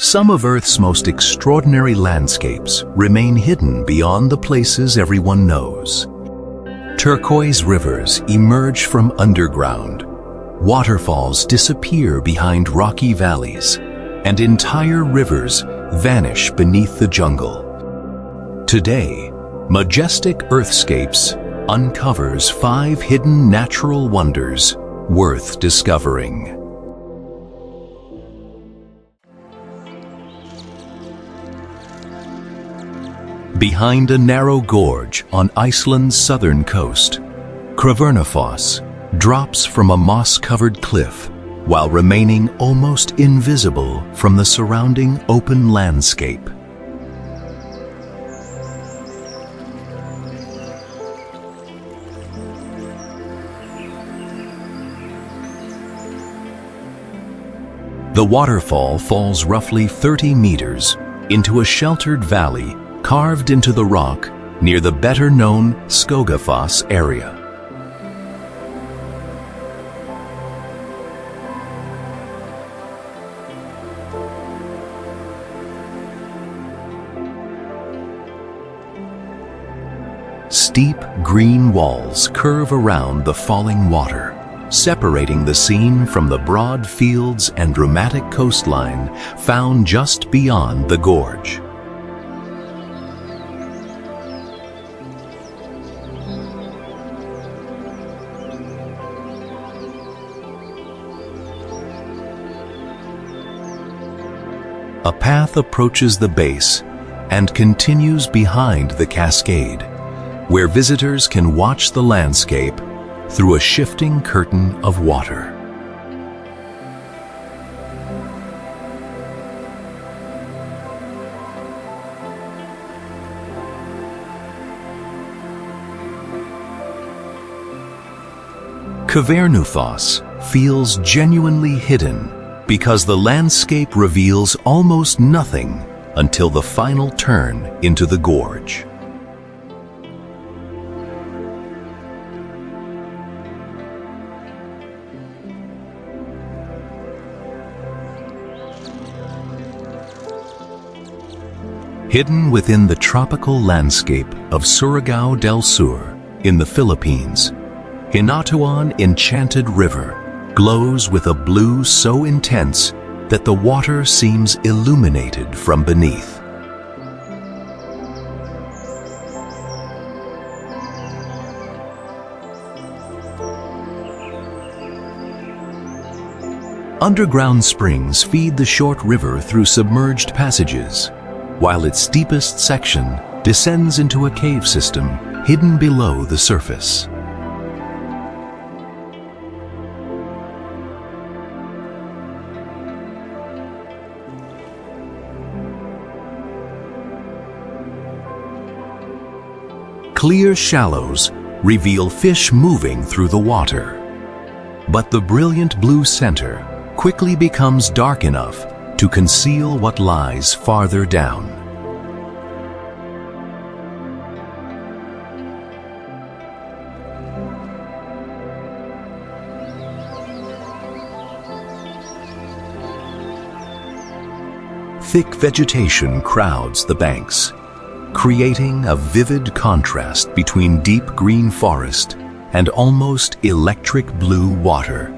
Some of Earth's most extraordinary landscapes remain hidden beyond the places everyone knows. Turquoise rivers emerge from underground. Waterfalls disappear behind rocky valleys, and entire rivers vanish beneath the jungle. Today, Majestic Earthscapes uncovers 5 hidden natural wonders worth discovering. Behind a narrow gorge on Iceland's southern coast, Kvernufoss drops from a moss-covered cliff while remaining almost invisible from the surrounding open landscape. The waterfall falls roughly 30 meters into a sheltered valley carved into the rock near the better-known Skogafoss area. Steep green walls curve around the falling water, separating the scene from the broad fields and dramatic coastline found just beyond the gorge. A path approaches the base and continues behind the cascade, where visitors can watch the landscape through a shifting curtain of water. Kvernufoss feels genuinely hidden because the landscape reveals almost nothing until the final turn into the gorge. Hidden within the tropical landscape of Surigao del Sur in the Philippines, Hinatuan Enchanted River glows with a blue so intense that the water seems illuminated from beneath. Underground springs feed the short river through submerged passages, while its deepest section descends into a cave system hidden below the surface. Clear shallows reveal fish moving through the water, but the brilliant blue center quickly becomes dark enough to conceal what lies farther down. Thick vegetation crowds the banks, creating a vivid contrast between deep green forest and almost electric blue water.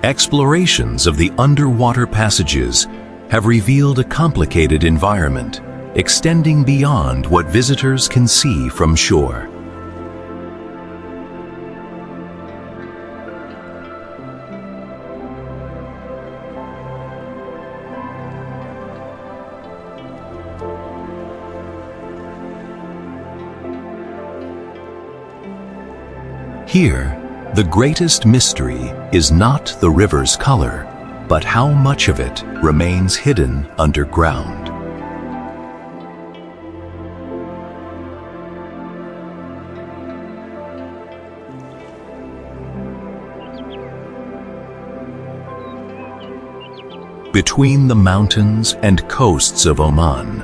Explorations of the underwater passages have revealed a complicated environment, extending beyond what visitors can see from shore. Here, the greatest mystery is not the river's color, but how much of it remains hidden underground. Between the mountains and coasts of Oman,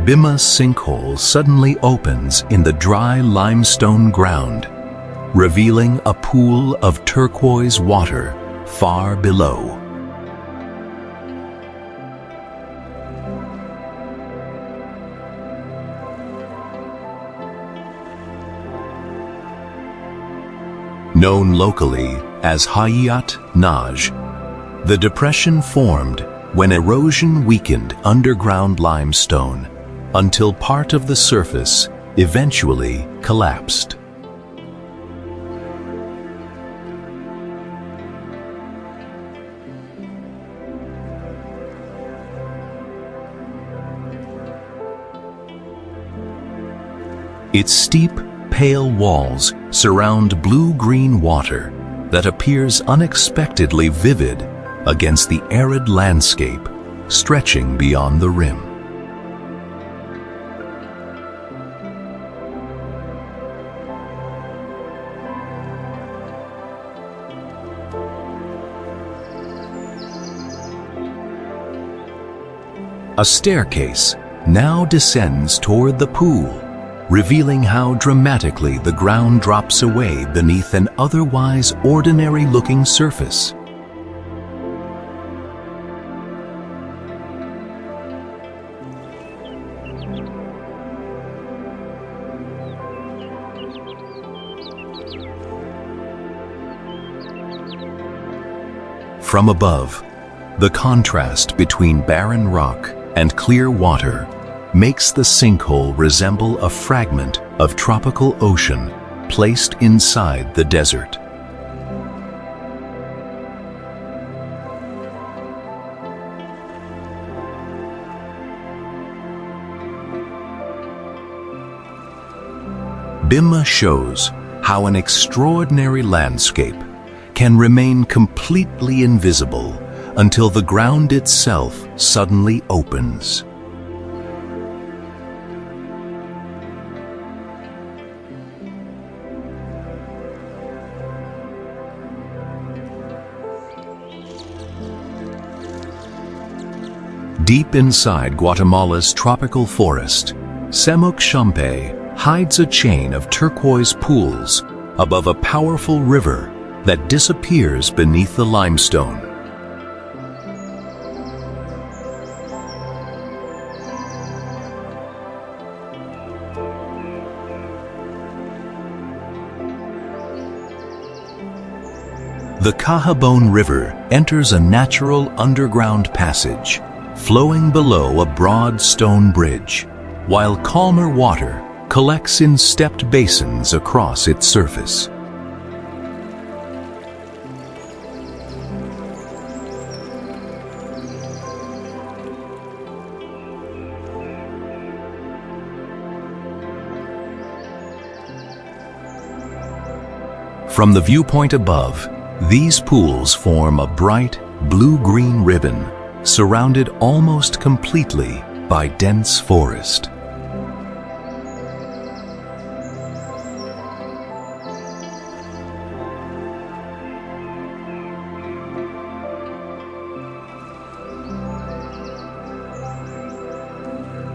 Bimmah Sinkhole suddenly opens in the dry limestone ground, revealing a pool of turquoise water far below. Known locally as Hayat Naj, the depression formed when erosion weakened underground limestone until part of the surface eventually collapsed. Its steep, pale walls surround blue-green water that appears unexpectedly vivid against the arid landscape stretching beyond the rim. A staircase now descends toward the pool, revealing how dramatically the ground drops away beneath an otherwise ordinary-looking surface. From above, the contrast between barren rock and clear water makes the sinkhole resemble a fragment of tropical ocean placed inside the desert. Bimmah shows how an extraordinary landscape can remain completely invisible until the ground itself suddenly opens. Deep inside Guatemala's tropical forest, Semuc Champey hides a chain of turquoise pools above a powerful river that disappears beneath the limestone. The Cahabon River enters a natural underground passage, flowing below a broad stone bridge, while calmer water collects in stepped basins across its surface. From the viewpoint above, these pools form a bright, blue-green ribbon surrounded almost completely by dense forest.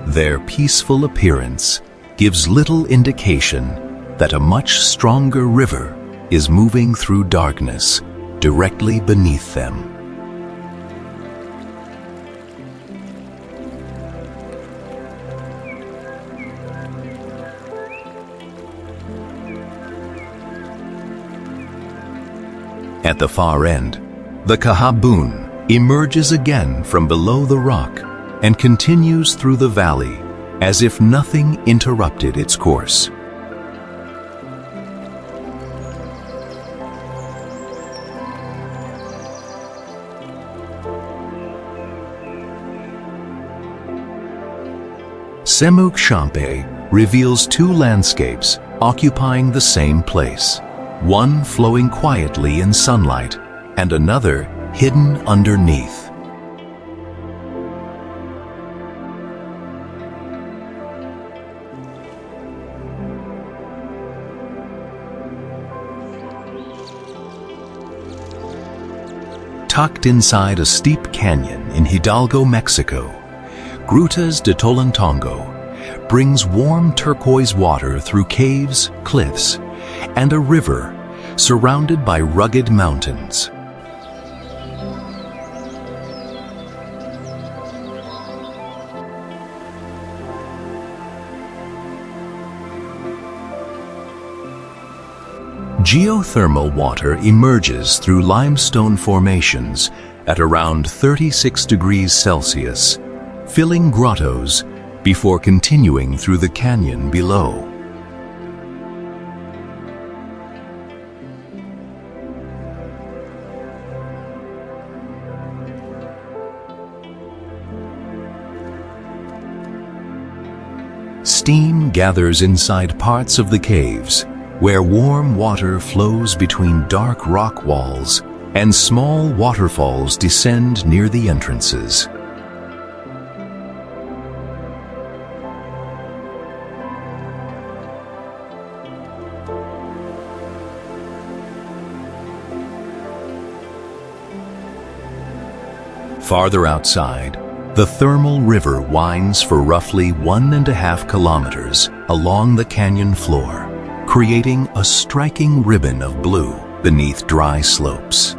Their peaceful appearance gives little indication that a much stronger river is moving through darkness directly beneath them. At the far end, the Cahabon emerges again from below the rock and continues through the valley as if nothing interrupted its course. Semuc Champey reveals two landscapes occupying the same place, one flowing quietly in sunlight and another hidden underneath. Tucked inside a steep canyon in Hidalgo, Mexico, Grutas de Tolantongo brings warm turquoise water through caves, cliffs, and a river surrounded by rugged mountains. Geothermal water emerges through limestone formations at around 36 degrees Celsius, filling grottos before continuing through the canyon below. Steam gathers inside parts of the caves, where warm water flows between dark rock walls and small waterfalls descend near the entrances. Farther outside, the thermal river winds for roughly 1.5 kilometers along the canyon floor, creating a striking ribbon of blue beneath dry slopes.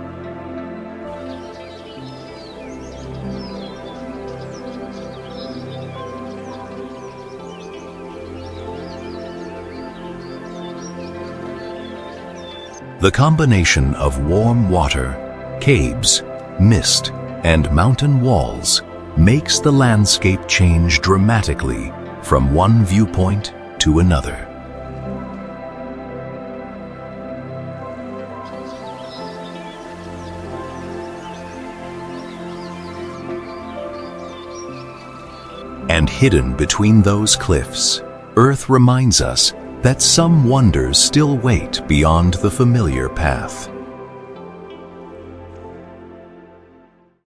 The combination of warm water, caves, mist, and mountain walls makes the landscape change dramatically from one viewpoint to another. And hidden between those cliffs, Earth reminds us that some wonders still wait beyond the familiar path.